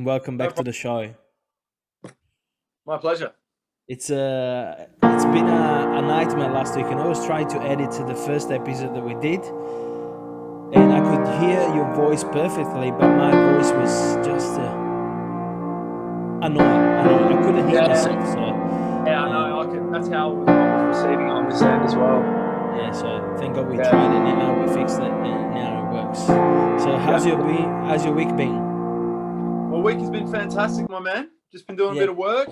Welcome No back to problem. the show. My pleasure. It's been a nightmare last week, and I was trying to edit the first episode that we did, and I could hear your voice perfectly, but my voice was just annoying. I couldn't hear Yeah, myself. So yeah, I know. That's how I was receiving it on this end as well. yeah, so thank God we Yeah, tried it, and now we fixed it, and now it works. So yeah. how's your week been? My week has been fantastic, my man. Just been doing a Yeah, bit of work,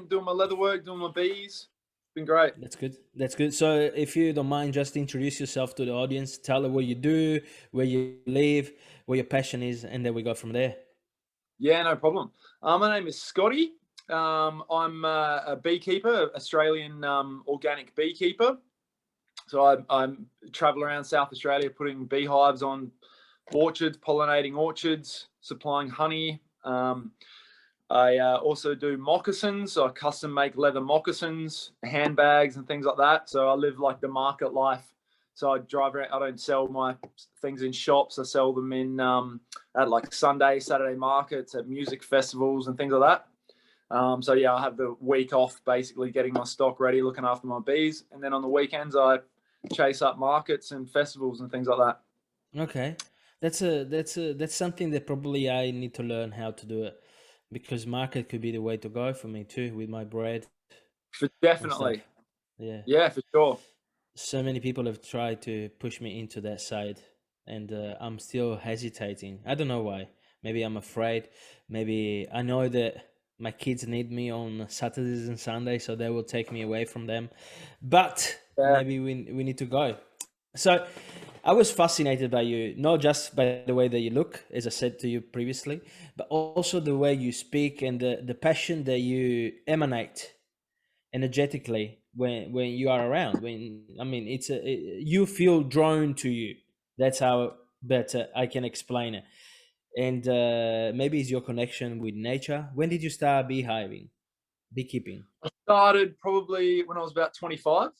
doing my leather work, doing my bees. Been great. that's good. That's good. So, if you don't mind, just introduce yourself to the audience. Tell them what you do, where you live, what your passion is, and then we go from there. Yeah, no problem. My name is Scotty. I'm a beekeeper, Australian organic beekeeper. So I travel around South Australia, putting beehives on orchards, pollinating orchards, supplying honey. I also do moccasins. So I custom make leather moccasins, handbags, and things like that. So I live like the market life. So I drive around. I don't sell my things in shops. I sell them in at like Sunday, Saturday markets, at music festivals, and things like that. So yeah, I have the week off, basically getting my stock ready, looking after my bees, and then on the weekends I chase up markets and festivals and things like that. Okay, that's something that probably I need to learn how to do it, because market could be the way to go for me too with my bread For and stuff. definitely, Yeah, yeah, for sure. so many people have tried to push me into that side, and I'm still hesitating. I don't know why. Maybe I'm afraid. Maybe I know that my kids need me on Saturdays and Sundays, so they will take me away from them. But Yeah, maybe we need to go. So I was fascinated by you, not just by the way that you look, as I said to you previously, but also the way you speak and the passion that you emanate energetically when you are around. When I mean, you feel drawn to you. That's how better I can explain it. And maybe it's your connection with nature. When did you start beehiving, beekeeping? started probably when I was about 25,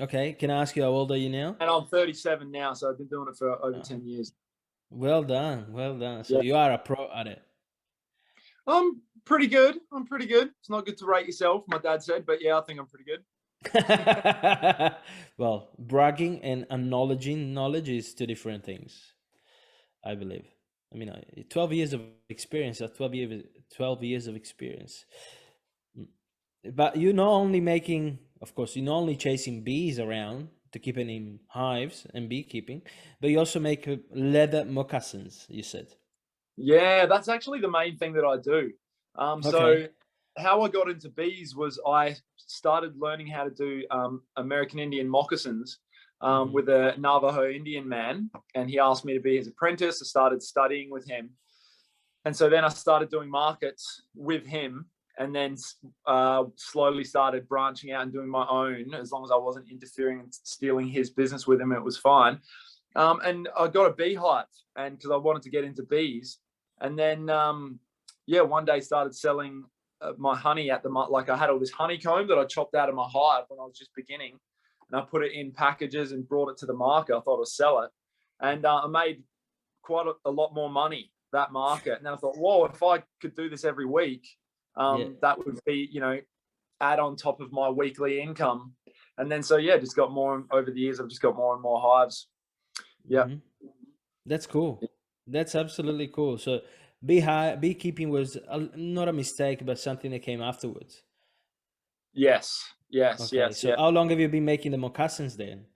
Okay, can I ask you how old are you now? and I'm 37 now, so I've been doing it for over Uh, 10 years. well done, well done. So Yeah, you are a pro at it. I'm pretty good. I'm pretty good. It's not good to rate yourself, my dad said, but yeah, I think I'm pretty good. Well, bragging and acknowledging knowledge is two different things, I believe. I mean, 12 years of experience, 12 years of experience. Mm. But you're not only making, of course, you're not only chasing bees around to keep it in hives and beekeeping, but you also make leather moccasins, you said. Yeah, that's actually the main thing that I do. Okay. So how I got into bees was I started learning how to do American Indian moccasins Hmm. with a Navajo Indian man, and he asked me to be his apprentice. I started studying with him, and so then I started doing markets with him, and then slowly started branching out and doing my own. As long as I wasn't interfering and stealing his business with him, it was fine. And I got a beehive, and because I wanted to get into bees, and then yeah, one day started selling my honey at the like I had all this honeycomb that I chopped out of my hive when I was just beginning, and I put it in packages and brought it to the market. I thought I'd sell it, and I made quite a lot more money that market. And then I thought, whoa, if I could do this every week, Yeah. that would be, add on top of my weekly income. And then so yeah, just got more over the years. I've just got more and more hives. Yeah. Hmm. That's cool. That's absolutely cool. So beekeeping was not a mistake, but something that came afterwards. Yes. Yes. Okay. Yes. So Yeah. how long have you been making the moccasins then?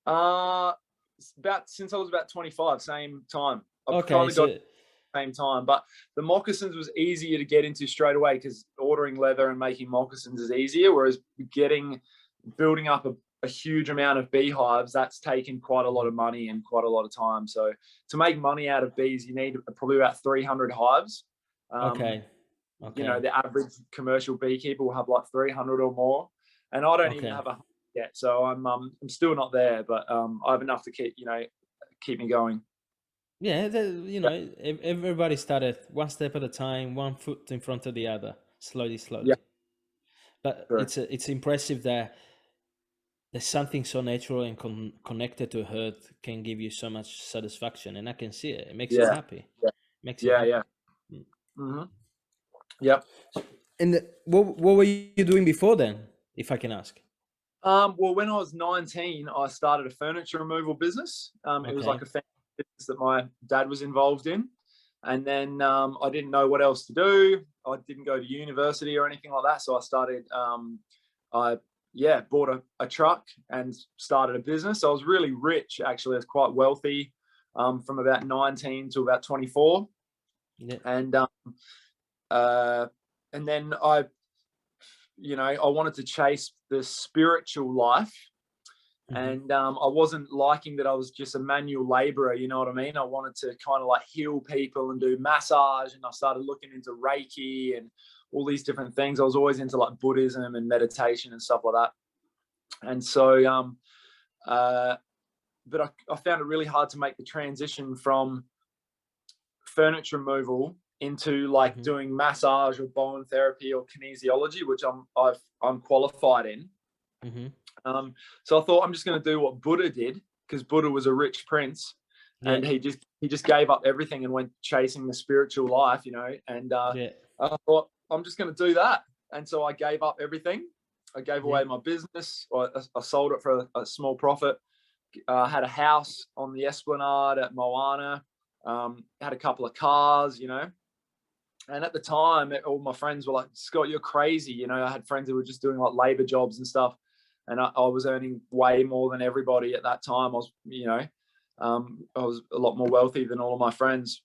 Uh, about since I was about 25, same time. I've Okay. kind of got So same time. But the moccasins was easier to get into straight away because ordering leather and making moccasins is easier. Whereas building up a huge amount of beehives, that's taken quite a lot of money and quite a lot of time. So to make money out of bees, you need probably about 300 hives. Um, okay. Okay. the average commercial beekeeper will have like 300 or more, and I don't even Okay. have a yet. So I'm still not there, but I have enough to keep me going. Yeah. Yeah, Everybody started one step at a time, one foot in front of the other, slowly, yeah, slowly. But true. it's impressive that there's something so natural and connected to earth can give you so much satisfaction, and I can see it. It makes you Yeah, happy. yeah, Makes you yeah, yeah. happy. Mm-hmm. Yep. And what were you doing before then, if I can ask? Well, when I was 19, I started a furniture removal business. It was Okay. like a family business that my dad was involved in. And then I didn't know what else to do. I didn't go to university or anything like that. So I started, I bought a truck and started a business. I was really rich, actually. I was quite wealthy from about 19 to about 24. Yeah. And then I wanted to chase the spiritual life. And I wasn't liking that I was just a manual laborer, you know what I mean? I wanted to kind of like heal people and do massage, and I started looking into Reiki and all these different things. I was always into like Buddhism and meditation and stuff like that. And so, but I found it really hard to make the transition from furniture removal into like doing massage or bone therapy or kinesiology, which I'm qualified in. So I thought I'm just going to do what Buddha did, because Buddha was a rich prince, and he just gave up everything and went chasing the spiritual life, you know. And I thought I'm just going to do that, and so I gave up everything. I gave away my business. I sold it for a small profit. Had a house on the Esplanade at Moana. Had a couple of cars, you know. And at the time, all my friends were like, "Scott, you're crazy." You know, I had friends who were just doing like labor jobs and stuff. And I was earning way more than everybody at that time. I was, I was a lot more wealthy than all of my friends.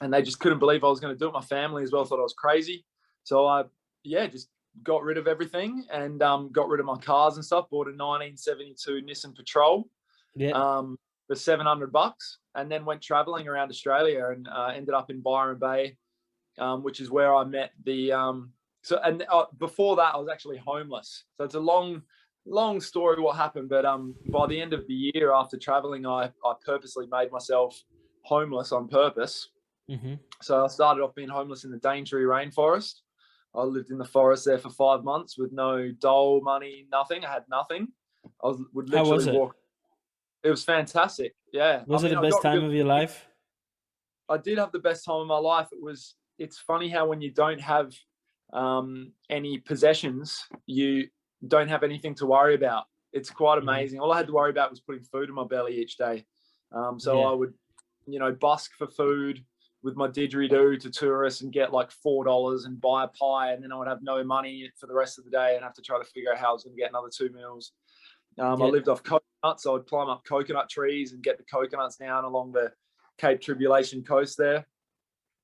And they just couldn't believe I was going to do it. My family as well thought I was crazy. So I, just got rid of everything and got rid of my cars and stuff. Bought a 1972 Nissan Patrol for $700, and then went traveling around Australia and ended up in Byron Bay, which is where I met the before that I was actually homeless. So it's a long story what happened, but by the end of the year after traveling, I purposely made myself homeless on purpose. So I started off being homeless in the Daintree rainforest. I lived in the forest there for 5 months with no dole money, nothing. I had nothing. Would literally How was it? walk. It was fantastic. Yeah. Was it the best time of your life? I did have the best time of my life. It's funny how when you don't have any possessions, you don't have anything to worry about. It's quite amazing. All I had to worry about was putting food in my belly each day. I would, busk for food with my didgeridoo to tourists and get like $4 and buy a pie, and then I would have no money for the rest of the day and have to try to figure out how I was going to get another 2 meals. I lived off coconuts, so I'd climb up coconut trees and get the coconuts down along the Cape Tribulation coast there.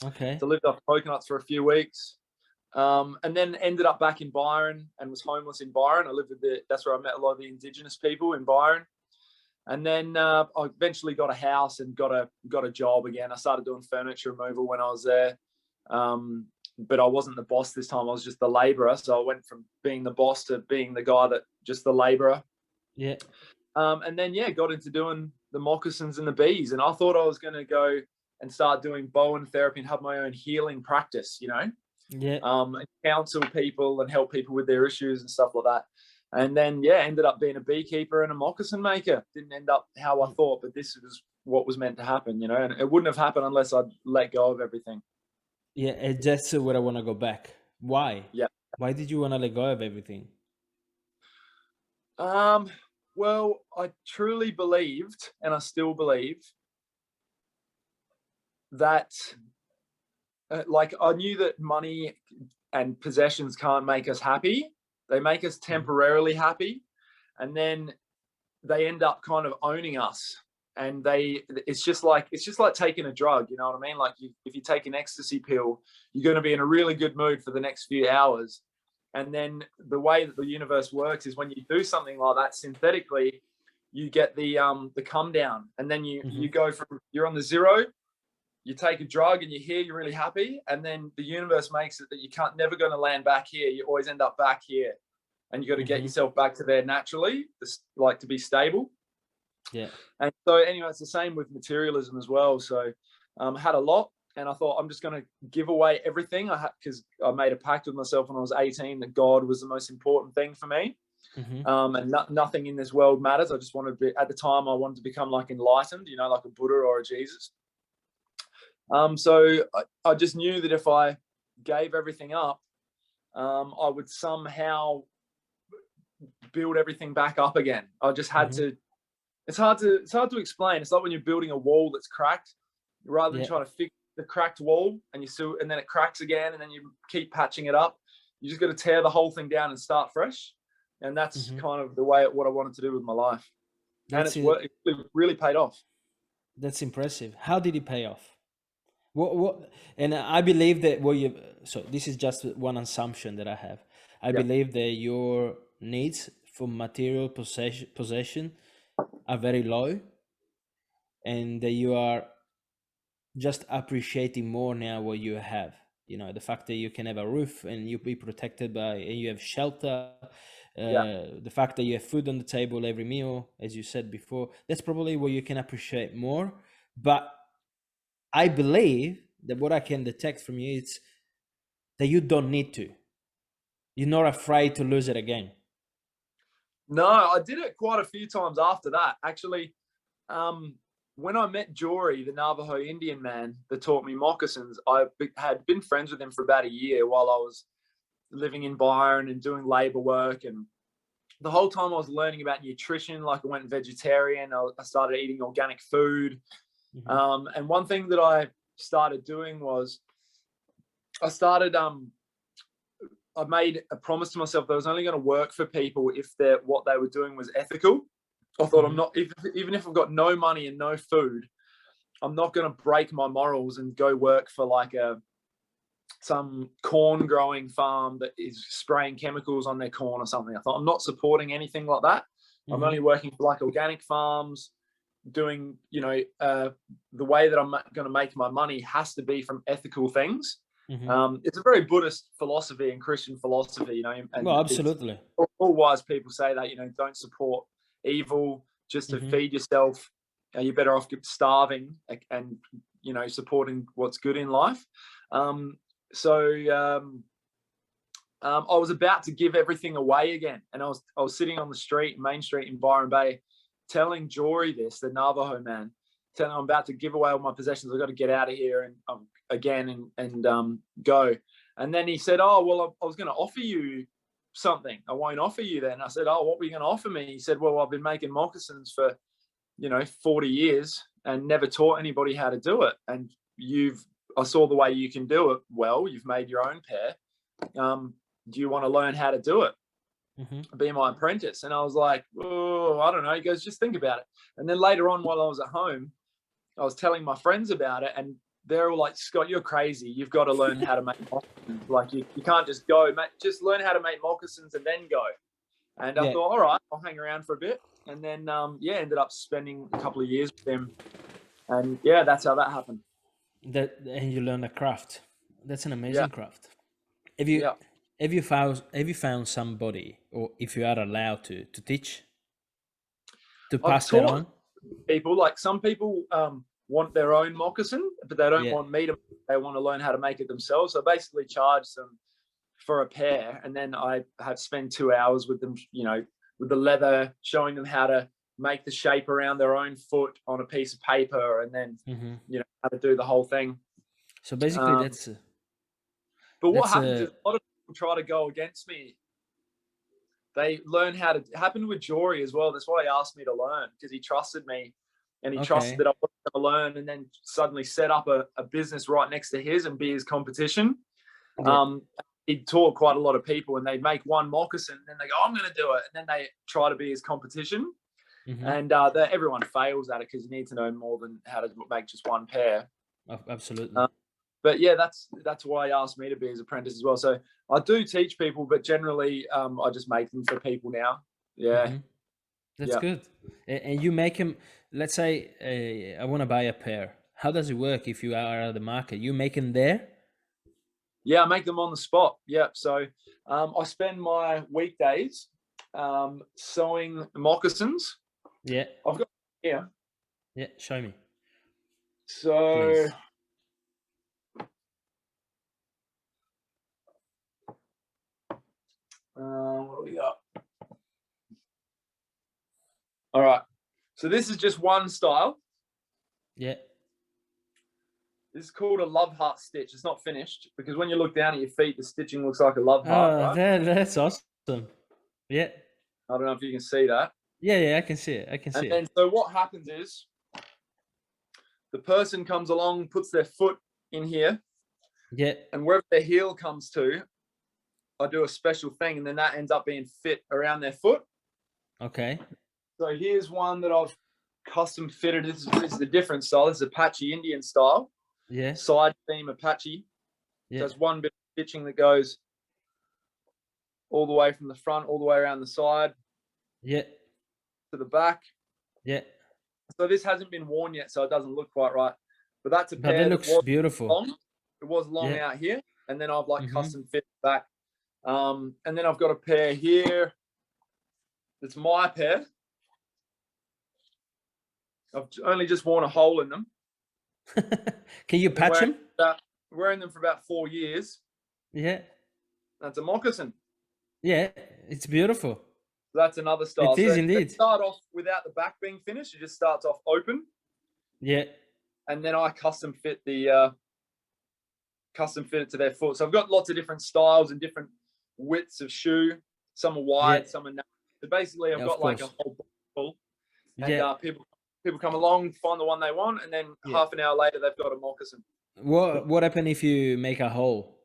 Okay. So I lived off coconuts for a few weeks. And then ended up back in Byron and was homeless in Byron. I lived that's where I met a lot of the indigenous people in Byron. And then I eventually got a house and got a job again. I started doing furniture removal when I was there. But I wasn't the boss this time. I was just the laborer. So I went from being the boss to being the guy that just the laborer. Yeah. And then, got into doing the moccasins and the bees. And I thought I was going to go and start doing bowen therapy and have my own healing practice, and counsel people and help people with their issues and stuff like that. And then, ended up being a beekeeper and a moccasin maker. Didn't end up how I thought, but this is what was meant to happen, and it wouldn't have happened unless I'd let go of everything. Yeah, that's where I want to go back. Why? Yeah. Why did you want to let go of everything? Well, I truly believed, and I still believe, that I knew that money and possessions can't make us happy. They make us temporarily happy, and then they end up kind of owning us. And it's just like taking a drug, you know what I mean? Like if you take an ecstasy pill, you're going to be in a really good mood for the next few hours. And then the way that the universe works is when you do something like that synthetically, you get the come down, and then you go from you're on the zero. You take a drug and you're here, you're really happy, and then the universe makes it that you never going to land back here. You always end up back here, and you got to get yourself back to there naturally, like to be stable. Yeah. And so anyway, it's the same with materialism as well. So I had a lot, and I thought I'm just going to give away everything because I made a pact with myself when I was 18 that God was the most important thing for me. And nothing in this world matters. I just wanted to be, at the time, I wanted to become like enlightened, like a Buddha or a Jesus. So I just knew that if I gave everything up, I would somehow build everything back up again. I just had Mm-hmm. to. It's hard to explain. It's like when you're building a wall that's cracked, rather than Yeah. trying to fix the cracked wall and then it cracks again, and then you keep patching it up. You just got to tear the whole thing down and start fresh. And that's Mm-hmm. kind of the way what I wanted to do with my life. And That's it's it. worked. It really paid off. That's impressive. How did it pay off? What? And I believe that so this is just one assumption that I have. I Yeah. believe that your needs for material possession are very low, and that you are just appreciating more now what you have. You know, the fact that you can have a roof and you be protected by, and you have shelter, Yeah. the fact that you have food on the table every meal, as you said before, that's probably what you can appreciate more. But I believe that what I can detect from you is that you don't need to. You're not afraid to lose it again. No, I did it quite a few times after that. Actually, when I met Jory, the Navajo Indian man that taught me moccasins, I had been friends with him for about a year while I was living in Byron and doing labor work. And the whole time I was learning about nutrition, like I went vegetarian, I started eating organic food. Mm-hmm. And one thing that I started doing was I started I made a promise to myself that I was only going to work for people if what they were doing was ethical. I thought I'm Mm-hmm. not, even if I've got no money and no food, I'm not going to break my morals and go work for like some corn growing farm that is spraying chemicals on their corn or something. I thought I'm not supporting anything like that. I'm Mm-hmm. only working for like organic farms, doing, the way that I'm going to make my money has to be from ethical things. Mm-hmm. It's a very Buddhist philosophy and Christian philosophy, Well, and it's absolutely. all wise people say that, don't support evil just to Mm-hmm. feed yourself. You're better off starving and, supporting what's good in life. So I was about to give everything away again, and I was sitting on the street, Main Street in Byron Bay, telling Jory this, the Navajo man, telling him I'm about to give away all my possessions. I've got to get out of here and again and go. And then he said, "Oh well, I was going to offer you something. I won't offer you then." I said, "Oh, what were you going to offer me?" He said, "Well, I've been making moccasins for 40 years and never taught anybody how to do it, and I saw the way you can do it well. You've made your own pair. Do you want to learn how to do it? Mm-hmm. Be my apprentice?" And I was like, "Oh, I don't know." He goes, "Just think about it." And then later on, while I was at home, I was telling my friends about it, and they're all like, "Scott, you're crazy. You've got to learn how to make moccasins. Like you can't just go, just learn how to make moccasins and then go." And I Yeah. thought, all right, I'll hang around for a bit. And then, ended up spending a couple of years with him. And yeah, that's how that happened. And you learn a craft. That's an Yeah. amazing craft. Have you Yeah. have you found somebody, or if you are allowed to teach, to I've pass that taught on? people, like some people want their own moccasin, but they don't Yeah. want me to, they want to learn how to make it themselves. So I basically charge them for a pair. And then I have spent 2 hours with them, with the leather, showing them how to make the shape around their own foot on a piece of paper, and then, Mm-hmm. how to do the whole thing. So basically, Um, but what that's happens is a a lot of people try to go against me. They learn how to, happened with Jory as well. That's why he asked me to learn, because he trusted me and he trusted okay. that I was going to learn, and then suddenly set up a business right next to his and be his competition. Yeah. He'd taught quite a lot of people, and they'd make one moccasin and then they go, "I'm going to do it." And then they try to be his competition. Mm-hmm. And everyone fails at it, because you need to know more than how to make just one pair. Absolutely. But yeah, that's why he asked me to be his apprentice as well. So I do teach people, but generally I just make them for people now. Yeah. Mm-hmm. That's Yeah. good. And you make them. Let's say I want to buy a pair. How does it work if you are at the market? You make them there? Yeah, I make them on the spot. Yeah. So I spend my weekdays sewing moccasins. Yeah. I've got here. Yeah. Show me, So please. what do we got? All right. So this is just one style. Yeah. This is called a love heart stitch. It's not finished because when you look down at your feet, the stitching looks like a love heart, right? That's awesome. Yeah. I don't know if you can see that. Yeah, I can see it. I can see And then, so what happens is the person comes along, puts their foot in here, Yeah. and wherever their heel comes to, I do a special thing, and then that ends up being fit around their foot. Okay. So here's one that I've custom fitted. This is the different style. This is Apache Indian style. Yeah. Side seam Apache. Yeah. So it's one bit of stitching that goes all the way from the front, all the way around the side. Yeah. To the back. Yeah. So this hasn't been worn yet, so it doesn't look quite right. But that's a But pair it looks beautiful. long. It was long out here, and then I've like custom fit back. And then I've got a pair here. That's my pair. I've only just worn a hole in them. Can you patch them? Wearing them for about 4 years. Yeah. That's a moccasin. Yeah, it's beautiful. That's another style. It is indeed. Start off without the back being finished. It just starts off open. Yeah. And then I custom fit it to their foot. So I've got lots of different styles and different widths of shoe. Some are wide, some are narrow. So basically, I've got like a whole box full. And people come along, find the one they want, and then half an hour later, they've got a moccasin. What happens if you make a hole?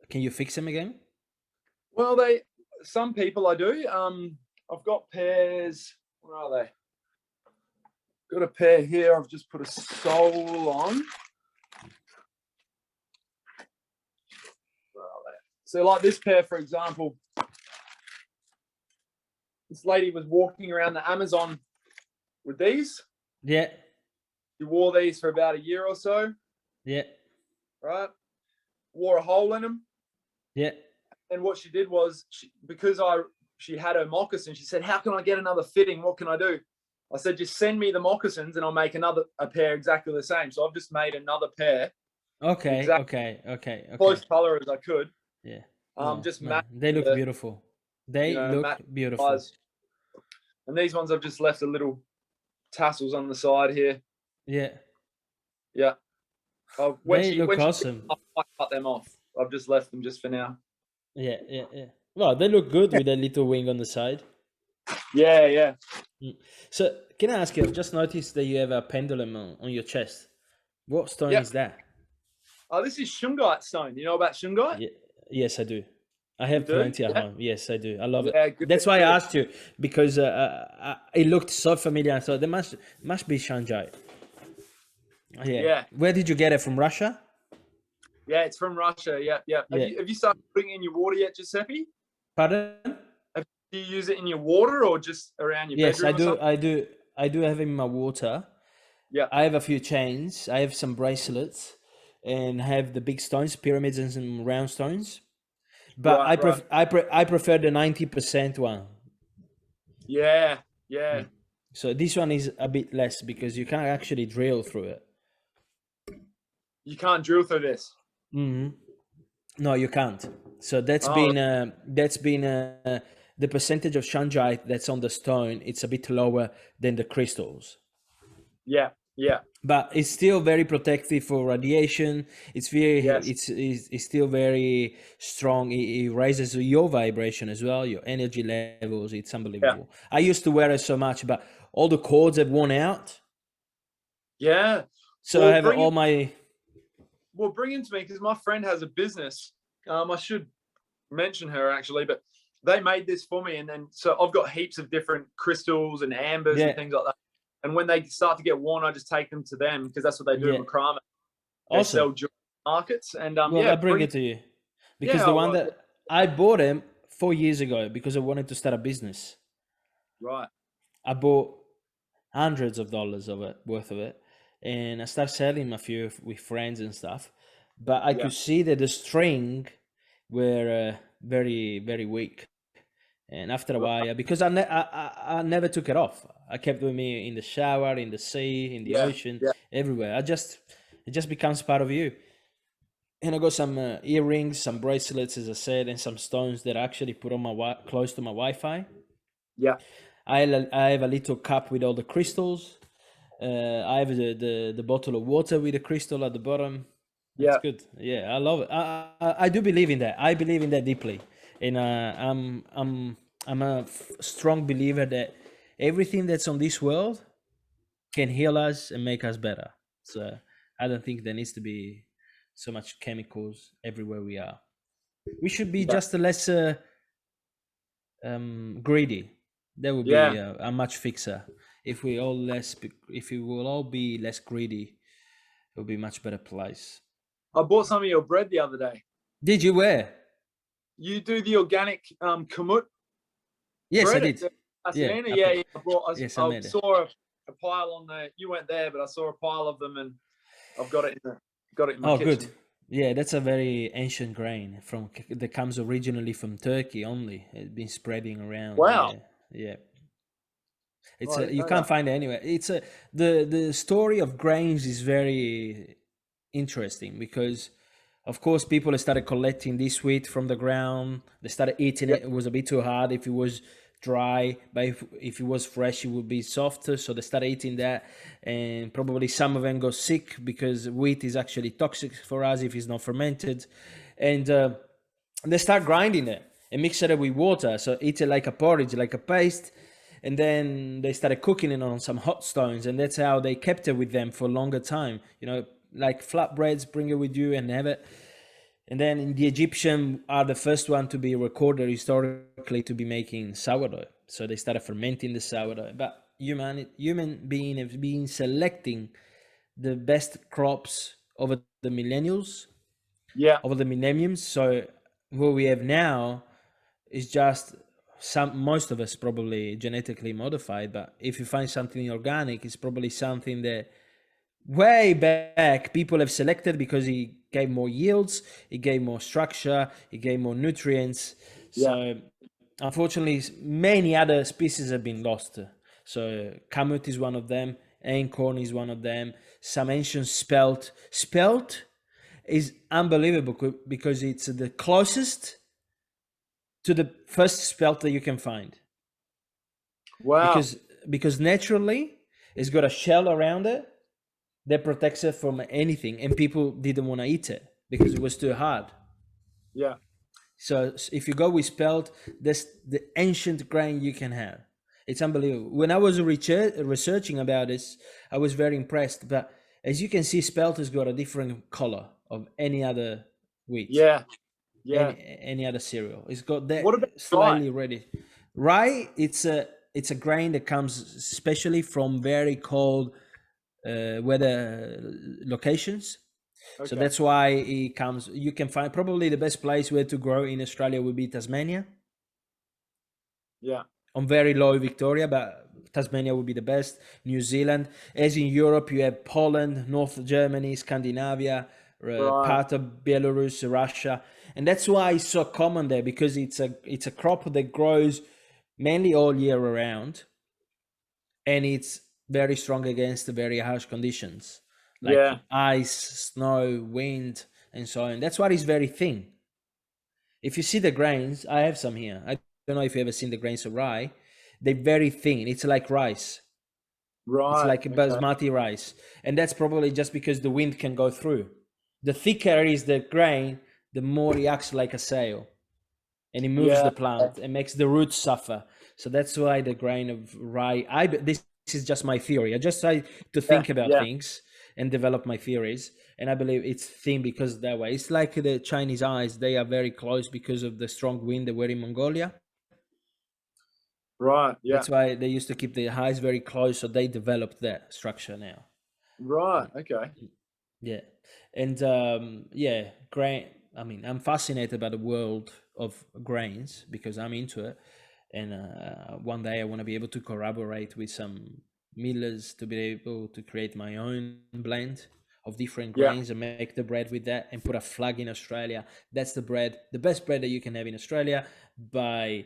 Can you fix them again? Well, some people I do. I've got pairs. Where are they? Got a pair here. I've just put a sole on. Where are they? So like this pair, for example, this lady was walking around the Amazon with these. Yeah. She wore these for about a year or so. Yeah. Right. Wore a hole in them. Yeah. And what she did was, she had her moccasin, she said, how can I get another fitting? What can I do? I said, just send me the moccasins and I'll make a pair exactly the same. So I've just made another pair. Okay. Close color as I could. Yeah. They look beautiful. They look beautiful. Size. And these ones I've just left a little tassels on the side here. Yeah. Yeah. They look awesome. I cut them off. I've just left them just for now. Yeah. Well, they look good with a little wing on the side. Yeah. So, can I ask you? I've just noticed that you have a pendulum on your chest. What stone is that? Oh, this is shungite stone. You know about shungite? Yeah. Yes, I do. I have plenty at home. Yes, I do. I love it. Good. That's why I asked you, because it looked so familiar. I thought there must be shungite. Yeah. Where did you get it from? Russia? Yeah, it's from Russia. Yeah. Have you started putting it in your water yet, Giuseppe? Pardon? Do you use it in your water or just around your bedroom? Yes, I do have it in my water. Yeah. I have a few chains. I have some bracelets, and I have the big stones, pyramids, and some round stones. But I prefer the 90% one. Yeah. So this one is a bit less because you can't actually drill through it. You can't drill through this. No, you can't. So that's been the percentage of shungite that's on the stone. It's a bit lower than the crystals. Yeah. But it's still very protective for radiation. It's it's still very strong. It raises your vibration as well, your energy levels. It's unbelievable. Yeah. I used to wear it so much, but all the cords have worn out. Yeah. So I have all my. Well, bring it to me because my friend has a business. I should mention her actually, but they made this for me, and then so I've got heaps of different crystals and ambers and things like that. And when they start to get worn, I just take them to them because that's what they do in Macrame. They sell jewelry markets, and I bring it to you because the one that I bought them 4 years ago because I wanted to start a business. Right. I bought hundreds of dollars worth of it, and I started selling a few with friends and stuff. But I could see that the string were very, very weak. And after a while, because I never took it off. I kept it with me in the shower, in the sea, in the ocean, everywhere. It just becomes part of you. And I got some earrings, some bracelets, as I said, and some stones that I actually put on close to my Wi-Fi. Yeah. I have a little cup with all the crystals. I have the bottle of water with the crystal at the bottom. That's Yeah. good. Yeah, I love it. I do believe in that. I believe in that deeply, and I'm a strong believer that everything that's on this world can heal us and make us better. So I don't think there needs to be so much chemicals everywhere we are. We should be Yeah. just less greedy. That would be Yeah. a much fixer. If we all less, if we will all be less greedy, it will be a much better place. I bought some of your bread the other day. Did you wear? You do the organic Kamut Yes, I bread at did. the Yeah, Pasadena? Yeah, yeah. yes, I I made it. saw a pile on the. You weren't there, but I saw a pile of them, and I've got it in my Oh, good. kitchen. Yeah, that's a very ancient grain from that comes originally from Turkey only. It's been spreading around. Wow. Yeah, yeah. Oh, It's I a didn't you know can't that. find it anywhere. It's a the story of grains is very interesting because, of course, people started collecting this wheat from the ground. They started eating Yeah. it. It was a bit too hard if it was dry, but if it was fresh, it would be softer. So they started eating that, and probably some of them got sick because wheat is actually toxic for us if it's not fermented, and they start grinding it and mix it with water. So eat it like a porridge, like a paste. And then they started cooking it on some hot stones, and that's how they kept it with them for a longer time. You know, like flatbreads, bring it with you and have it. And then the Egyptian are the first one to be recorded historically to be making sourdough. So they started fermenting the sourdough. But human being have been selecting the best crops over the millennials, Yeah. over the millenniums. So what we have now is just most of us probably genetically modified, but if you find something organic, it's probably something that way back people have selected because it gave more yields, it gave more structure, it gave more nutrients. Yeah. So unfortunately many other species have been lost. So Kamut is one of them, acorn is one of them, some ancient spelt is unbelievable because it's the closest to the first spelt that you can find, Wow. because naturally it's got a shell around it that protects it from anything, and people didn't want to eat it because it was too hard. Yeah. So if you go with spelt, that's the ancient grain you can have. It's unbelievable. When I was researching about this, I was very impressed. But as you can see, spelt has got a different color of any other wheat, Yeah. Yeah. any other cereal. It's got that What about rye? slightly reddish. Rye, it's a grain that comes especially from very cold weather locations. So Okay. that's why it comes. You can find probably the best place where to grow in Australia would be Tasmania, Yeah. on very low Victoria, but Tasmania would be the best. New Zealand, as in Europe, you have Poland, North Germany, Scandinavia, Right. part of Belarus, Russia, and that's why it's so common there because it's a crop that grows mainly all year around, and it's very strong against the very harsh conditions like Yeah. ice, snow, wind, and so on. That's why it's very thin. If you see the grains, I have some here. I don't know if you ever seen the grains of rye. They're very thin. It's like rice. It's Right. like a Okay. basmati rice. And that's probably just because the wind can go through. The thicker is the grain, the more it acts like a sail. And it moves Yeah. the plant and makes the roots suffer. So that's why the grain of rye. This is just my theory. I just try to Yeah. think about Yeah. things and develop my theories. And I believe it's thin because that way. It's like the Chinese eyes. They are very close because of the strong wind they were in Mongolia. Right. Yeah. That's why they used to keep their eyes very close. So they developed that structure now. Right. Okay. Yeah, and yeah, grain. I mean, I'm fascinated by the world of grains because I'm into it, and one day I want to be able to collaborate with some millers to be able to create my own blend of different Yeah. grains and make the bread with that and put a flag in Australia. That's the best bread that you can have in Australia by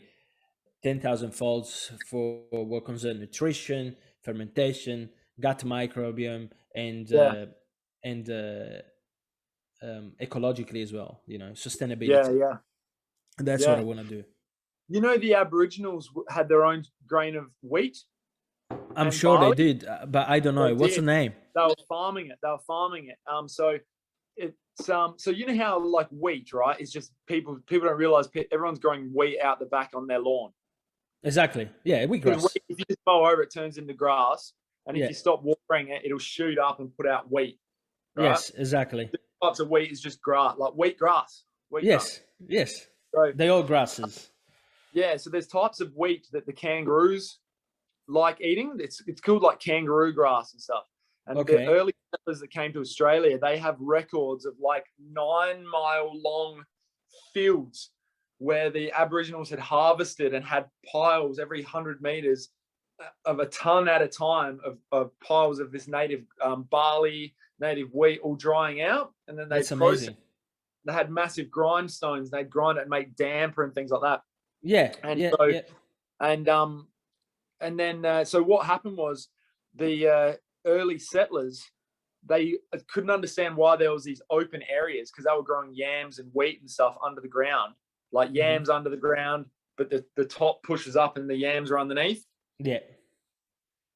10,000 folds for what concerns nutrition, fermentation, gut microbiome, and Yeah. ecologically as well. Yeah. Sustainability. Yeah. That's what I Yeah. want to do. You know, the Aboriginals had their own grain of wheat I'm and sure they barley. did, but I don't They know what's the did. name. They were farming it. So so you know how like wheat, right? Is just people don't realize everyone's growing wheat out the back on their lawn. Exactly. Yeah, Because wheatgrass. if you just mow over, it turns into grass, and if Yeah. you stop watering it, it'll shoot up and put out wheat. Right? Yes, exactly. The types of wheat is just grass, like wheat grass. Yes, yes. So They all grasses. yeah, so there's types of wheat that the kangaroos like eating. It's called like kangaroo grass and stuff. And Okay. the early settlers that came to Australia, they have records of like 9-mile long fields where the Aboriginals had harvested and had piles every 100 meters of a ton at a time of piles of this native barley, native wheat, all drying out, and then they That's processed. amazing. They had massive grindstones. They'd grind it and make damper and things like that. Yeah, And yeah, so, yeah. and then so what happened was the early settlers, they couldn't understand why there was these open areas, because they were growing yams and wheat and stuff under the ground, like yams under the ground, but the top pushes up and the yams are underneath. Yeah.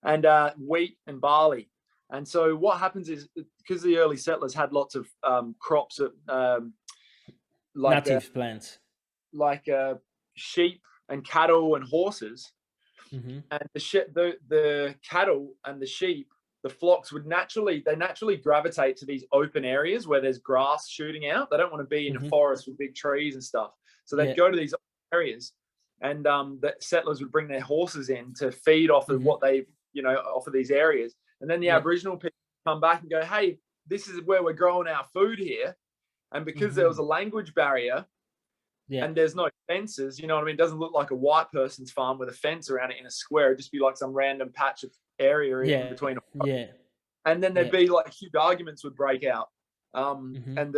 And wheat and barley. And so what happens is, because the early settlers had lots of crops, like Native plants. Like sheep and cattle and horses, and the cattle and the sheep, the flocks would naturally gravitate to these open areas where there's grass shooting out. They don't want to be in a forest with big trees and stuff. So they'd go to these areas, and the settlers would bring their horses in to feed off of what they, off of these areas. And then the Aboriginal people come back and go, hey, this is where we're growing our food here. And because there was a language barrier, and there's no fences, you know what I mean? It doesn't look like a white person's farm with a fence around it in a square. It'd just be like some random patch of area in between. And then there'd be like huge arguments would break out. And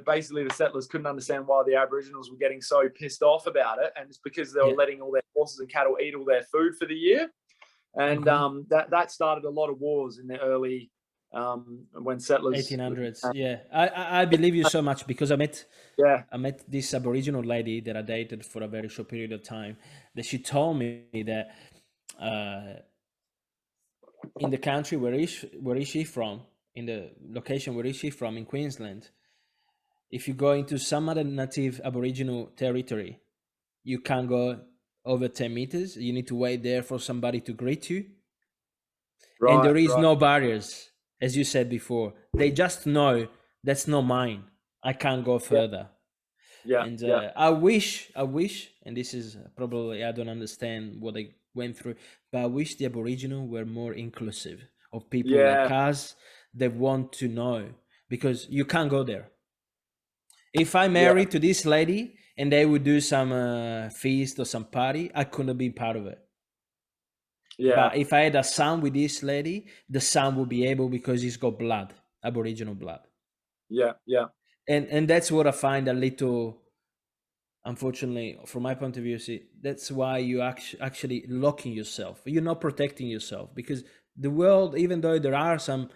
basically the settlers couldn't understand why the Aboriginals were getting so pissed off about it. And it's because they were letting all their horses and cattle eat all their food for the year. And that started a lot of wars in the early when settlers 1800s. I believe you so much, because I met this Aboriginal lady that I dated for a very short period of time, that she told me that in the country where is she from, in the location where is she from, in Queensland, if you go into some other native Aboriginal territory, you can't go over 10 meters. You need to wait there for somebody to greet you. And there is no barriers, as you said before. They just know that's not mine. I can't go further. And I wish, and this is probably, I don't understand what they went through, but I wish the Aboriginal were more inclusive of people like us that want to know, because you can't go there. If I married to this lady and they would do some feast or some party, I couldn't be part of it. But if I had a son with this lady, the son would be able, because he's got blood, Aboriginal blood. And that's what I find a little, unfortunately, from my point of view, that's why you actually locking yourself. You're not protecting yourself, because the world, even though there are some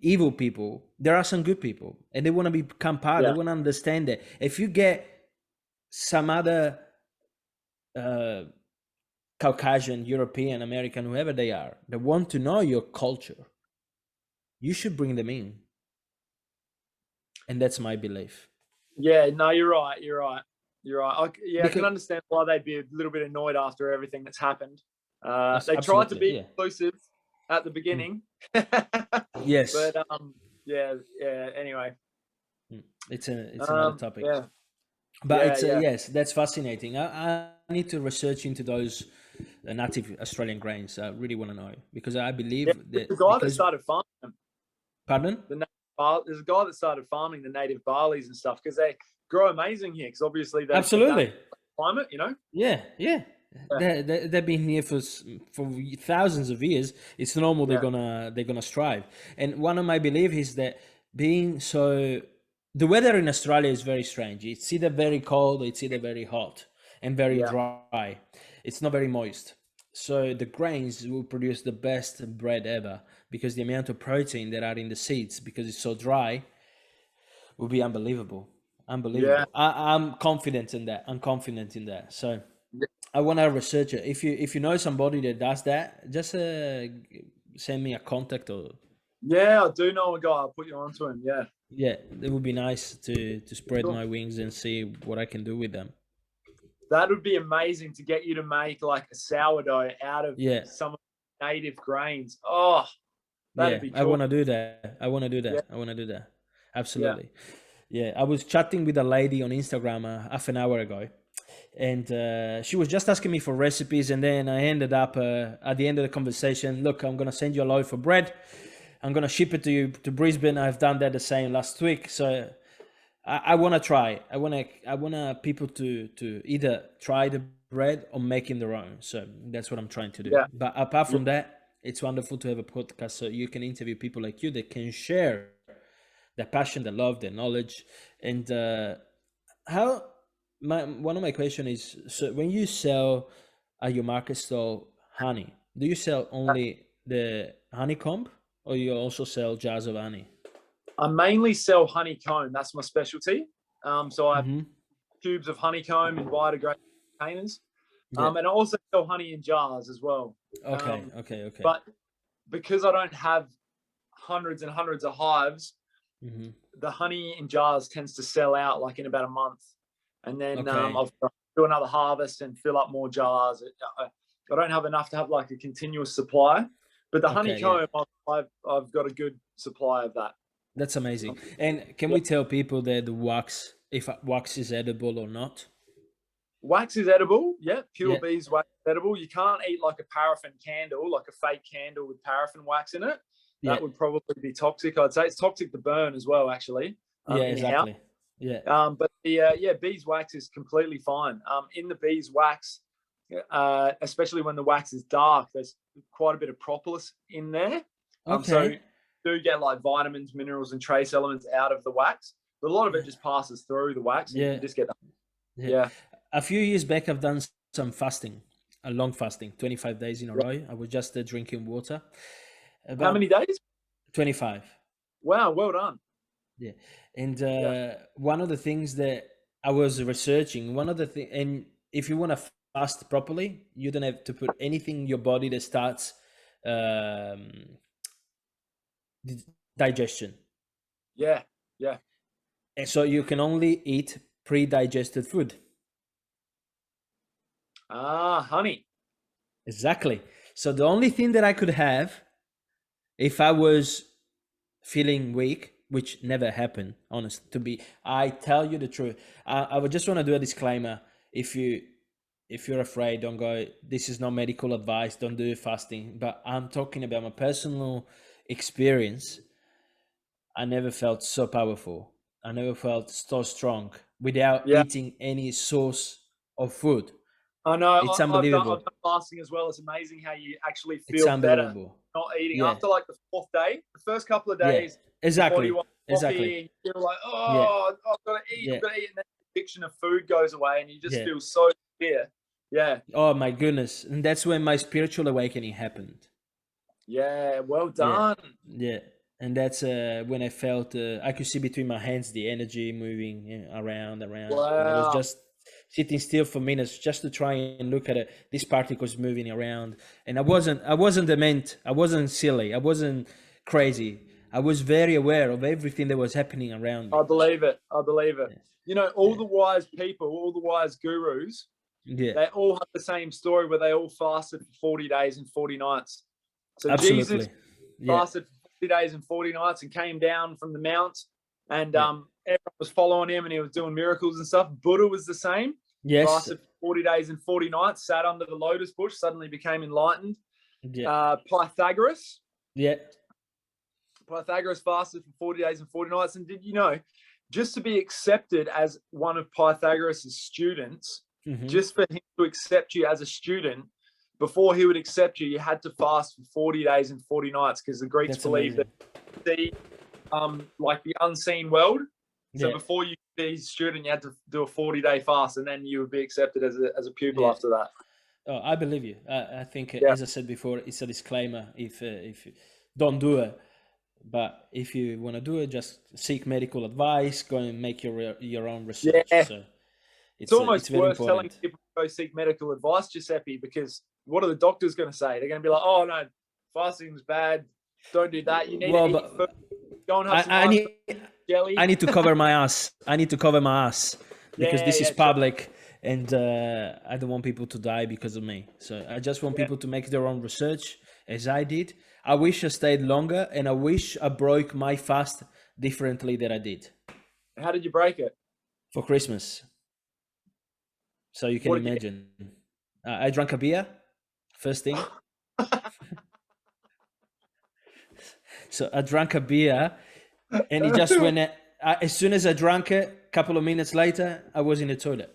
evil people, there are some good people, and they want to become part. They want to understand that if you get some other Caucasian, European, American, whoever they are, that want to know your culture, you should bring them in. And that's my belief. Yeah, no, you're right. I can understand why they'd be a little bit annoyed after everything that's happened. They tried to be inclusive at the beginning. Yes. But anyway. It's another topic. But yes, that's fascinating. I need to research into those native Australian grains. I really want to know, because I believe that the guy that started farming them. Pardon? There's a guy that started farming the native barleys and stuff, because they grow amazing here, because obviously they absolutely climate, they've been here for thousands of years. It's normal. They're gonna strive. And one of my beliefs is that the weather in Australia is very strange. It's either very cold, it's either very hot and very dry. It's not very moist. So the grains will produce the best bread ever, because the amount of protein that are in the seeds, because it's so dry, will be unbelievable. Yeah. I'm confident in that. So I want to research it. If you know somebody that does that, just send me a contact. Or I do know a guy. I'll put you on to him. Yeah, it would be nice to spread Sure. my wings and see what I can do with them. That would be amazing to get you to make like a sourdough out of Yeah, some of the native grains. Oh, that'd yeah, be I cool. want to do that. I want to do Yeah, that. I want to do that. yeah, Absolutely. Yeah, I was chatting with a lady on Instagram half an hour ago, and she was just asking me for recipes, and then I ended up at the end of the conversation, look, I'm gonna send you a loaf of bread. I'm gonna ship it to you to Brisbane. I've done that the same last week, so I want to try. I want people to either try the bread or making their own. So that's what I'm trying to do. yeah, But apart yeah. from that, it's wonderful to have a podcast so you can interview people like you that can share their passion, their love, their knowledge, and how. One of my question is: so when you sell at your market stall honey, do you sell only the honeycomb, or you also sell jars of honey? I mainly sell honeycomb. That's my specialty. So I have Mm-hmm. tubes of honeycomb in biodegradable containers. Yeah. And I also sell honey in jars as well. Okay. Okay. Okay. But because I don't have hundreds and hundreds of hives, Mm-hmm. the honey in jars tends to sell out like in about a month. And then Okay. I've got to do another harvest and fill up more jars. I don't have enough to have like a continuous supply. But the Okay. Yeah. honeycomb, I've got a good supply of that. That's amazing. And can we tell people that the wax, if wax is edible or not? Wax is edible. Yeah, pure Yeah. bees wax is edible. You can't eat like a paraffin candle, like a fake candle with paraffin wax in it. Yeah. That would probably be toxic. I'd say it's toxic to burn as well, actually. Yeah. In your house. Exactly. Yeah. But the beeswax is completely fine. In the beeswax, especially when the wax is dark, there's quite a bit of propolis in there. So Okay. you do get like vitamins, minerals, and trace elements out of the wax, but a lot of it just passes through the wax, and you Yeah. can just get that. Yeah. Yeah. A few years back, I've done some fasting, a long fasting, 25 days in a Yeah. row. I was just drinking water. How About many days? 25. Wow, well done. Yeah. And Yeah. one of the things that I was researching, one of the things, and if you want to fast properly, you don't have to put anything in your body that starts um, digestion. Yeah. Yeah. And so you can only eat pre-digested food. Honey. Exactly. So the only thing that I could have if I was feeling weak, which never happened, honest to be, I tell you the truth. I would just want to do a disclaimer. If you're afraid, don't go. This is not medical advice. Don't do fasting. But I'm talking about my personal experience. I never felt so powerful. I never felt so strong without Yeah. eating any source of food. I know. It's I've done unbelievable. fasting as well. It's amazing how you actually It's feel better unbelievable. not eating Yeah. after like the fourth day. The first couple of Yeah. days, Exactly. your body wants coffee, and you feel like, Yeah. I've got to eat, Yeah. I've got to eat, and then the addiction of food goes away, and you just Yeah. feel so clear. Yeah. Oh my goodness. And that's when my spiritual awakening happened. Yeah. Well Yeah. done. Yeah. And that's when I felt I could see between my hands the energy moving around. And I was Wow. just sitting still for minutes just to try and look at it. These particles moving around. And I wasn't dement. I wasn't silly. I wasn't crazy. I was very aware of everything that was happening around me. I believe it. I believe it. Yes. You know, all Yeah. the wise people, all the wise gurus, Yeah. they all have the same story where they all fasted for 40 days and 40 nights. So Absolutely. Jesus Yeah. fasted for 40 days and 40 nights and came down from the mount, and Yeah. everyone was following him and he was doing miracles and stuff. Buddha was the same. Yes. Fasted for 40 days and 40 nights, sat under the lotus bush, suddenly became enlightened. Yeah. Pythagoras Yeah. fasted for 40 days and 40 nights. And did you know, just to be accepted as one of Pythagoras' students, Mhm. just for him to accept you as a student, before he would accept you, you had to fast for 40 days and 40 nights, because the Greeks That's believed amazing. that the like the unseen world. So Yeah. before you could be a student, you had to do a 40-day fast, and then you would be accepted as a pupil Yeah. after that. Oh, I believe you. I think, Yeah. as I said before, it's a disclaimer. If you don't do it, but if you want to do it, just seek medical advice. Go and make your own research. Yeah. So It's almost very worth telling important. people to go seek medical advice, Giuseppe, because what are the doctors going to say? They're going to be like, "Oh no, fasting's bad. Don't do that. You need Well, to eat but food." Go and have some I ice need jelly. I need to cover my ass. I need to cover my ass because this is public, and I don't want people to die because of me. So I just want people to make their own research, as I did. I wish I stayed longer, and I wish I broke my fast differently than I did. How did you break it? For Christmas. So you can imagine. I drank a beer, first thing. So I drank a beer, and it just went. As soon as I drank it, a couple of minutes later, I was in the toilet.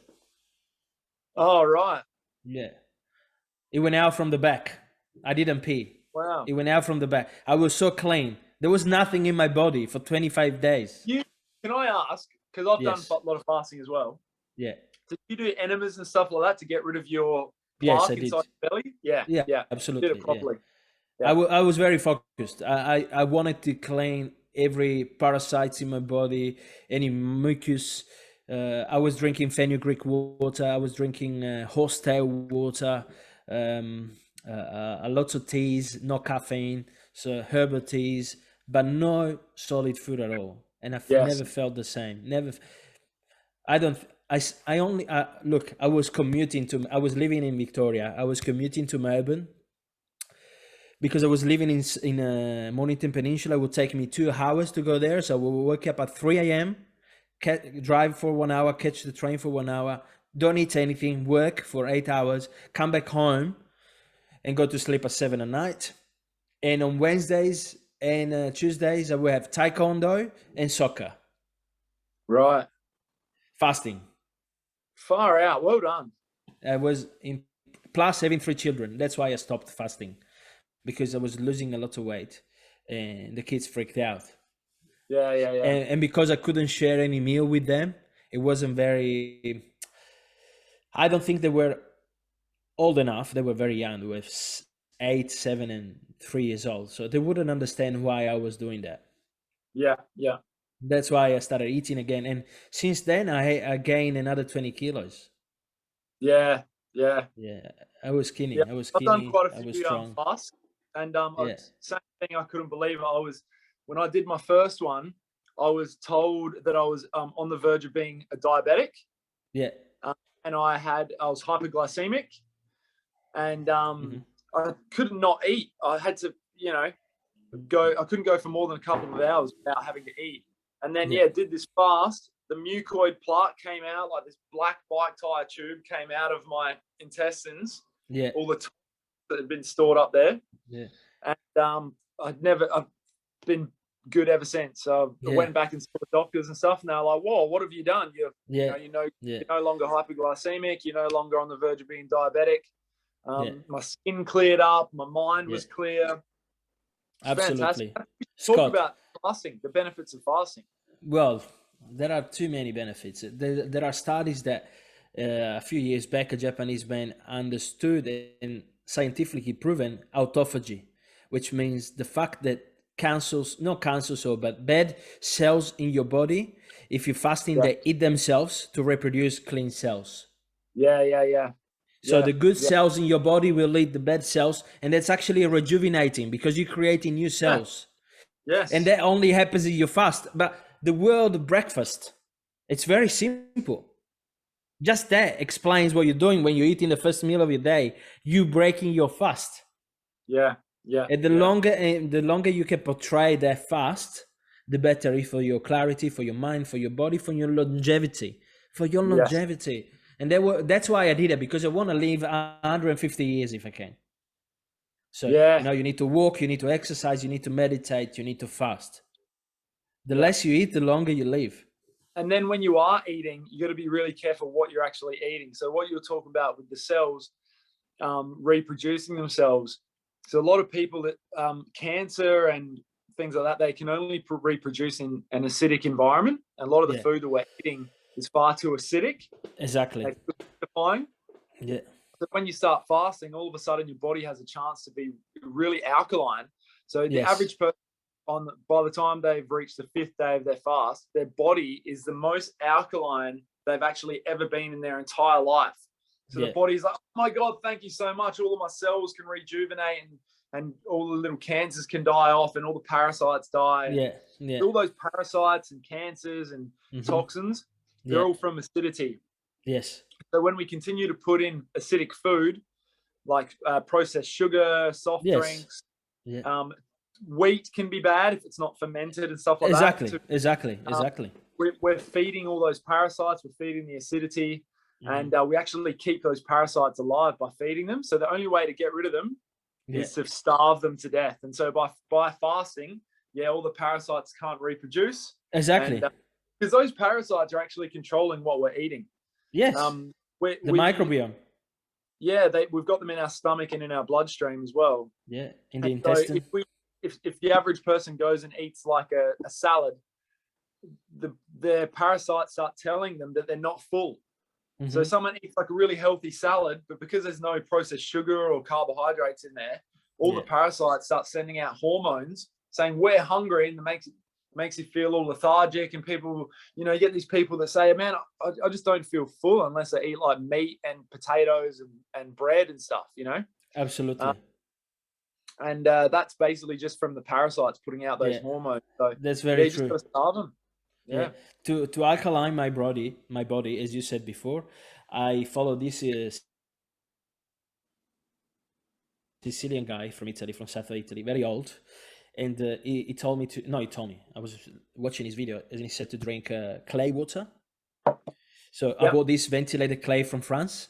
Oh, right. Yeah. It went out from the back. I didn't pee. Wow. It went out from the back. I was so clean. There was nothing in my body for 25 days. Can I ask, because I've done a lot of fasting as well. Yeah. Did you do enemas and stuff like that to get rid of your plaque inside your belly? Yeah, absolutely. You did it properly. Yeah. I was very focused. I wanted to clean every parasites in my body, any mucus. I was drinking fenugreek water. I was drinking horsetail water, lots of teas, no caffeine, so herbal teas, but no solid food at all. And I've never felt the same. Never. I only look. I was living in Victoria. I was commuting to Melbourne because I was living in Mornington Peninsula. It would take me 2 hours to go there. So I would wake up at 3 a.m., drive for 1 hour, catch the train for 1 hour, don't eat anything, work for 8 hours, come back home and go to sleep at 7 at night. And on Wednesdays and Tuesdays, I would have taekwondo and soccer. Right. Fasting. Far out. Well done. I was plus having 3 children. That's why I stopped fasting, because I was losing a lot of weight and the kids freaked out. Yeah. And because I couldn't share any meal with them, it wasn't very... I don't think they were old enough. They were very young. They were 8, 7, and 3 years old. So they wouldn't understand why I was doing that. Yeah. That's why I started eating again. And since then, I gained another 20 kilos. Yeah. I was skinny. Yeah. I was skinny. I've done quite a few strong. fasts. And same thing, I couldn't believe it. When I did my first one, I was told that I was on the verge of being a diabetic. Yeah. And I was hypoglycemic, and I could not eat. I had to, go. I couldn't go for more than a couple of hours without having to eat. And then did this fast. The mucoid plaque came out, like this black bike tire tube came out of my intestines. Yeah. All the toxins that had been stored up there. Yeah. And I've been good ever since. So I went back and saw the doctors and stuff, and they're like, "Whoa, what have you done? You're no longer hypoglycemic. You're no longer on the verge of being diabetic. My skin cleared up. My mind was clear." Absolutely. Talk about fasting, the benefits of fasting. Well, there are too many benefits. There are studies that a few years back, a Japanese man understood and scientifically proven autophagy, which means the fact that bad cells in your body, if you're fasting, they eat themselves to reproduce clean cells. Yeah. So the good cells in your body will eat the bad cells, and that's actually rejuvenating because you're creating new cells. Yes. And that only happens if you fast. But the word breakfast, it's very simple. Just that explains what you're doing when you're eating the first meal of your day. You breaking your fast. Yeah. And the longer you can portray that fast, the better it for your clarity, for your mind, for your body, for your longevity. And that's why I did it, because I want to live 150 years if I can. So, you need to walk, you need to exercise, you need to meditate, you need to fast. The less you eat, the longer you live. And then when you are eating, you got to be really careful what you're actually eating. So what you were talking about with the cells reproducing themselves. So a lot of people that cancer and things like that, they can only reproduce in an acidic environment. And a lot of the food that we're eating is far too acidic. Exactly. Yeah. So when you start fasting, all of a sudden your body has a chance to be really alkaline. So the average person, by the time they've reached the 5th day of their fast, their body is the most alkaline they've actually ever been in their entire life. So the body's like, "Oh my God, thank you so much. All of my cells can rejuvenate and all the little cancers can die off and all the parasites die. Yeah. All those parasites and cancers and toxins, they're all from acidity. Yes. So when we continue to put in acidic food, like processed sugar, soft drinks, wheat can be bad if it's not fermented and stuff like that. Exactly. We're feeding all those parasites, we're feeding the acidity, and we actually keep those parasites alive by feeding them. So the only way to get rid of them is to starve them to death. And so by fasting, all the parasites can't reproduce. Exactly. Because those parasites are actually controlling what we're eating. Yes. The microbiome. Yeah, we've got them in our stomach and in our bloodstream as well. Yeah, in the intestine. So if the average person goes and eats like a salad, their parasites start telling them that they're not full. So someone eats like a really healthy salad, but because there's no processed sugar or carbohydrates in there, all the parasites start sending out hormones saying we're hungry, and it makes you feel all lethargic. And people, you get these people that say, man, I just don't feel full unless I eat like meat and potatoes and bread and stuff, Absolutely. And that's basically just from the parasites putting out those hormones. So that's very true. You just gotta starve them. Yeah. To alkaline my body, as you said before, I follow this Sicilian guy from Italy, from South Italy, very old. And he told me I was watching his video, and he said to drink clay water. So I bought this ventilated clay from France,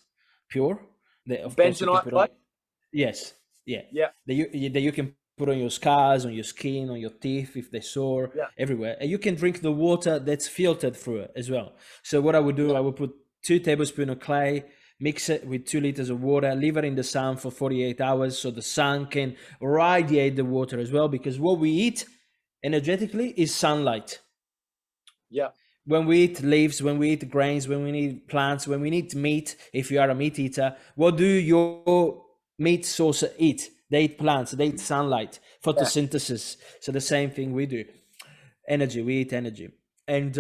pure. Bentonite clay? Yes. Yeah. That you can put on your scars, on your skin, on your teeth if they're sore, everywhere. And you can drink the water that's filtered through it as well. So what I would do, I would put 2 tablespoons of clay, mix it with 2 liters of water, leave it in the sun for 48 hours so the sun can radiate the water as well, because what we eat energetically is sunlight. Yeah. When we eat leaves, when we eat grains, when we eat plants, when we eat meat, if you are a meat eater, what do your meat source eat? They eat plants, they eat sunlight, photosynthesis. So the same thing we do. Energy, we eat energy. And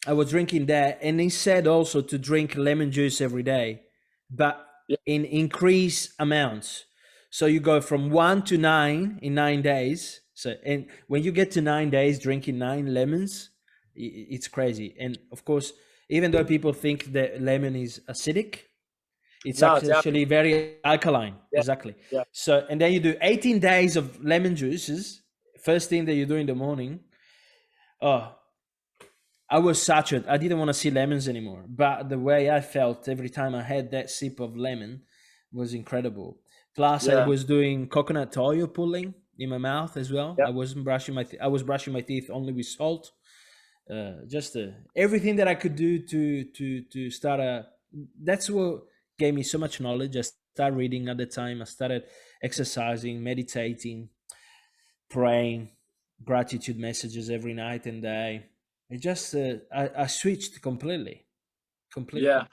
I was drinking that, and he said also to drink lemon juice every day, but in increased amounts. So you go from 1 to 9 in 9 days. So, and when you get to 9 days drinking 9 lemons, it's crazy. And of course, even though people think that lemon is acidic, it's actually very alkaline. Exactly. Yeah. So, and then you do 18 days of lemon juices. First thing that you do in the morning. Oh, I was saturated. I didn't want to see lemons anymore. But the way I felt every time I had that sip of lemon was incredible. Plus, I was doing coconut oil pulling in my mouth as well. I wasn't brushing my teeth. I was brushing my teeth only with salt. Just everything that I could do to start that's what gave me so much knowledge. I started reading at the time. I started exercising, meditating, praying, gratitude messages every night and day. It just I switched completely. Yeah,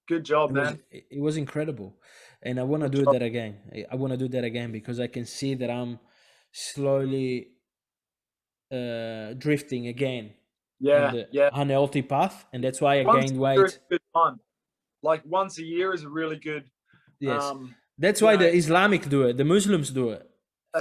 good job, man. It was incredible, and I want to do that again. I want to do that again because I can see that I'm slowly drifting again. On the unhealthy path, and that's why I gained weight. Like once a year is a really good. Yes, that's why the Islamic do it. The Muslims do it.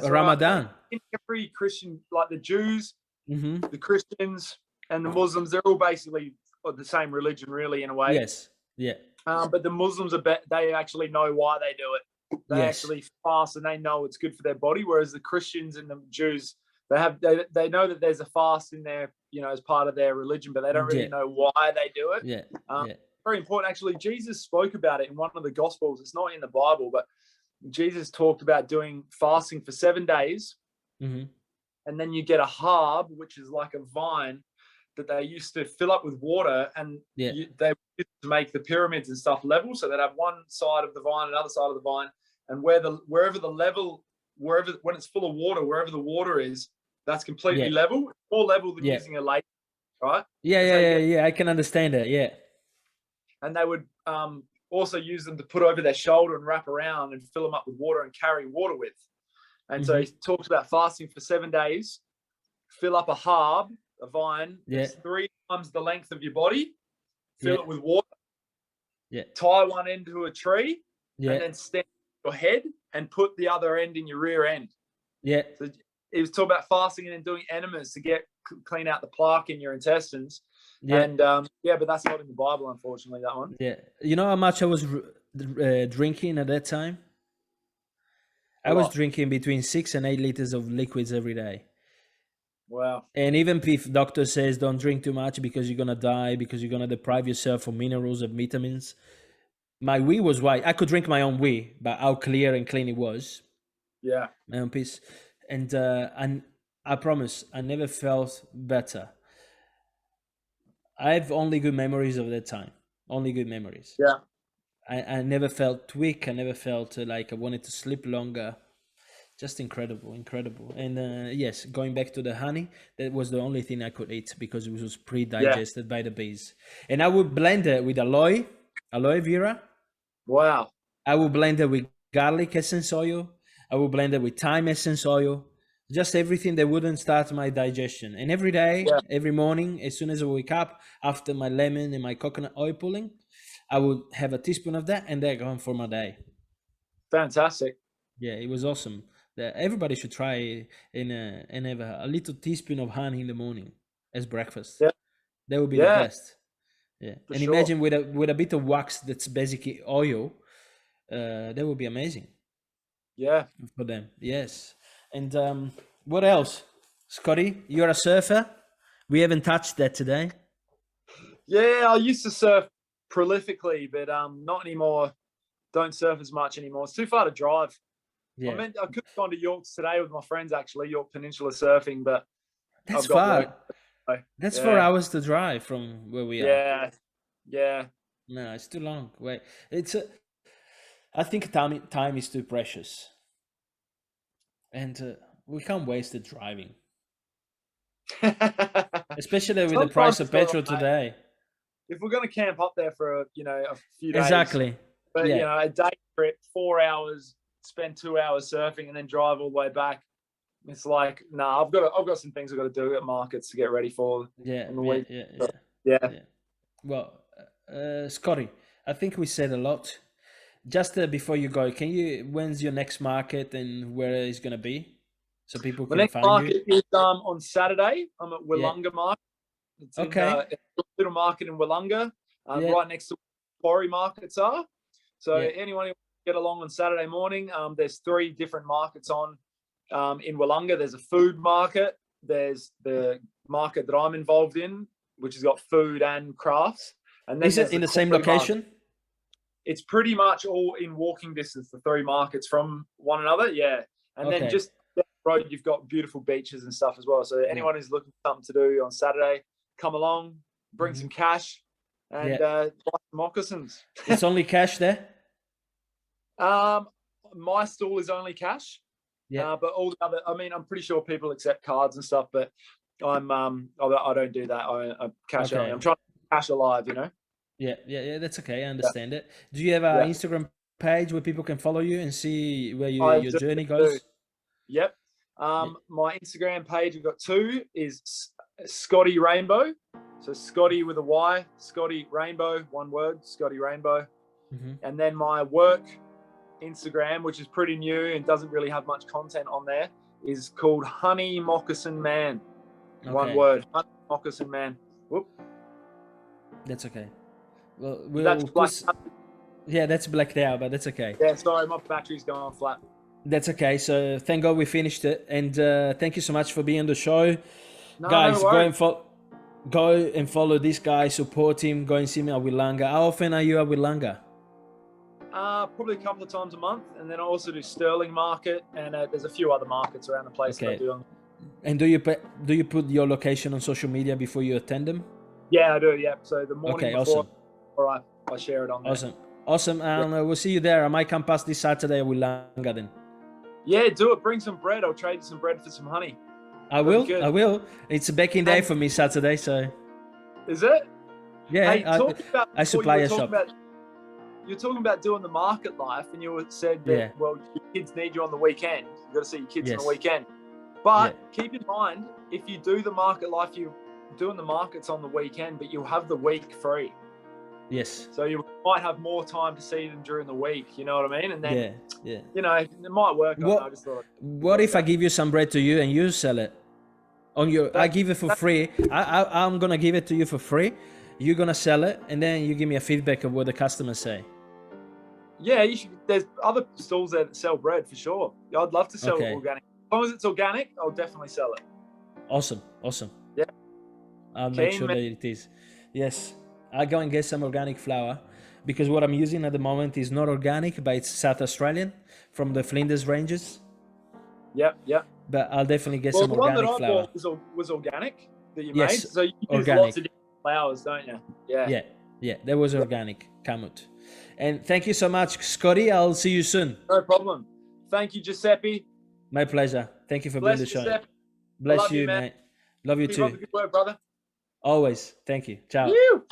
Ramadan. Right. In every Christian, like the Jews, the Christians, and the Muslims, they're all basically the same religion, really, in a way. Yes. Yeah. But the Muslims they actually know why they do it. They actually fast, and they know it's good for their body. Whereas the Christians and the Jews, they know that there's a fast in there, as part of their religion, but they don't really know why they do it. Very important, actually. Jesus spoke about it in one of the Gospels. It's not in the Bible, but Jesus talked about doing fasting for 7 days, and then you get a harb, which is like a vine that they used to fill up with water, and they used to make the pyramids and stuff level. So they'd have one side of the vine, another side of the vine, and when it's full of water, wherever the water is, that's completely level. It's more level than using a lake, right? Yeah. I can understand that. Yeah. And they would also use them to put over their shoulder and wrap around and fill them up with water and carry water with. And so he talks about fasting for 7 days, fill up a harb, a vine, it's 3 times the length of your body, fill it with water, tie one end to a tree, and then stand your head and put the other end in your rear end. Yeah. So he was talking about fasting and then doing enemas to get clean out the plaque in your intestines. Yeah. And but that's not in the Bible, unfortunately, that one. Yeah. You know how much I was drinking at that time? I was drinking between 6 and 8 liters of liquids every day. Wow. And even if doctor says don't drink too much because you're going to die, because you're going to deprive yourself of minerals and vitamins, my wee was white. I could drink my own wee, but how clear and clean it was. Yeah. My own piece. And I promise, I never felt better. I have only good memories of that time. Only good memories. Yeah. I never felt weak. I never felt like I wanted to sleep longer. Just incredible. And yes, going back to the honey, that was the only thing I could eat because it was pre-digested by the bees. And I would blend it with aloe vera. Wow. I would blend it with garlic essence oil. I would blend it with thyme essence oil. Just everything that wouldn't start my digestion. And every day, every morning, as soon as I wake up, after my lemon and my coconut oil pulling, I would have a teaspoon of that and then go on for my day. Fantastic. Yeah, it was awesome. Everybody should try and have a little teaspoon of honey in the morning as breakfast. Yeah. That would be the best. Yeah. For and sure. imagine with a bit of wax that's basically oil, that would be amazing. Yeah. For them. Yes. And what else? Scotty, you're a surfer? We haven't touched that today. Yeah, I used to surf prolifically, but not anymore. Don't surf as much anymore. It's too far to drive. Yeah. I could have gone to Yorks today with my friends, actually, York Peninsula surfing, but that's far. That's 4 hours to drive from where we are. Yeah. No, it's too long. Wait, I think time is too precious, and we can't waste it driving, especially with the price of petrol today. If we're going to camp up there for a few days, exactly, but a day trip, 4 hours, spend 2 hours surfing, and then drive all the way back. It's like, nah, I've got some things I've got to do at markets to get ready for. Yeah. Well, Scotty, I think we said a lot. Just before you go, when's your next market and where it's going to be? So people can find you? The next market is on Saturday. I'm at Willunga Market. It's in a little market in Willunga, right next to where quarry markets are. So anyone who wants to get along on Saturday morning, there's 3 different markets on in Willunga. There's a food market. There's the market that I'm involved in, which has got food and crafts. And then is it in the same location? Market. It's pretty much all in walking distance, the 3 markets from one another. Yeah. And then just down the road, you've got beautiful beaches and stuff as well. So anyone who's looking for something to do on Saturday, come along, bring some cash, and buy some moccasins. It's only cash there? My stall is only cash. Yeah. But all the other, I'm pretty sure people accept cards and stuff, but I don't do that. I cash only. I'm trying to cash alive, Yeah, that's okay. I understand it. Do you have an Instagram page where people can follow you and see where your journey goes? Yep. My Instagram page, I've got 2, is Scotty Rainbow. So Scotty with a Y, Scotty Rainbow, one word, Scotty Rainbow. And then my work Instagram, which is pretty new and doesn't really have much content on there, is called Honey Moccasin Man. One word, Honey Moccasin Man. Whoop. That's okay. Well, that's blacked out, but that's okay. Yeah, sorry, my battery's going flat. That's okay. So thank God we finished it, and thank you so much for being on the show, guys. Go and follow this guy, support him. Go and see me at Willunga. How often are you at Willunga? Probably a couple of times a month, and then I also do Sterling Market, and there's a few other markets around the place that I do. And do you put your location on social media before you attend them? Yeah, I do. Yeah. So the morning before, I share it on there. Awesome. And we'll see you there. I might come past this Saturday at Willunga then. Yeah, do it. Bring some bread. I'll trade you some bread for some honey. I will. It's a baking day for me Saturday, so. Is it? Yeah, hey, I supply a shop. You're talking about doing the market life, and you said that, well, your kids need you on the weekend. You've got to see your kids on the weekend. But keep in mind, if you do the market life, you're doing the markets on the weekend, but you'll have the week free. Yes. So you might have more time to see them during the week. You know what I mean? And then, Yeah. you know, it might work. I just thought. What if I give you some bread to you and you sell it on your? I give it for free. I'm gonna give it to you for free. You're gonna sell it, and then you give me a feedback of what the customers say. Yeah, you should. There's other stalls there that sell bread for sure. I'd love to sell organic. As long as it's organic, I'll definitely sell it. Awesome. Yeah. I'll make sure that it is. Yes. I'll go and get some organic flour because what I'm using at the moment is not organic, but it's South Australian from the Flinders Ranges. Yep. But I'll definitely get some organic flour. The one that I bought was organic that you made. So you use organic. lots of different flours, don't you? Yeah. That was organic, Kamut. And thank you so much, Scotty. I'll see you soon. No problem. Thank you, Giuseppe. My pleasure. Thank you for being the show. Giuseppe. Bless you, mate. Love you too. Keep up the good work, brother. Always. Thank you. Ciao. You.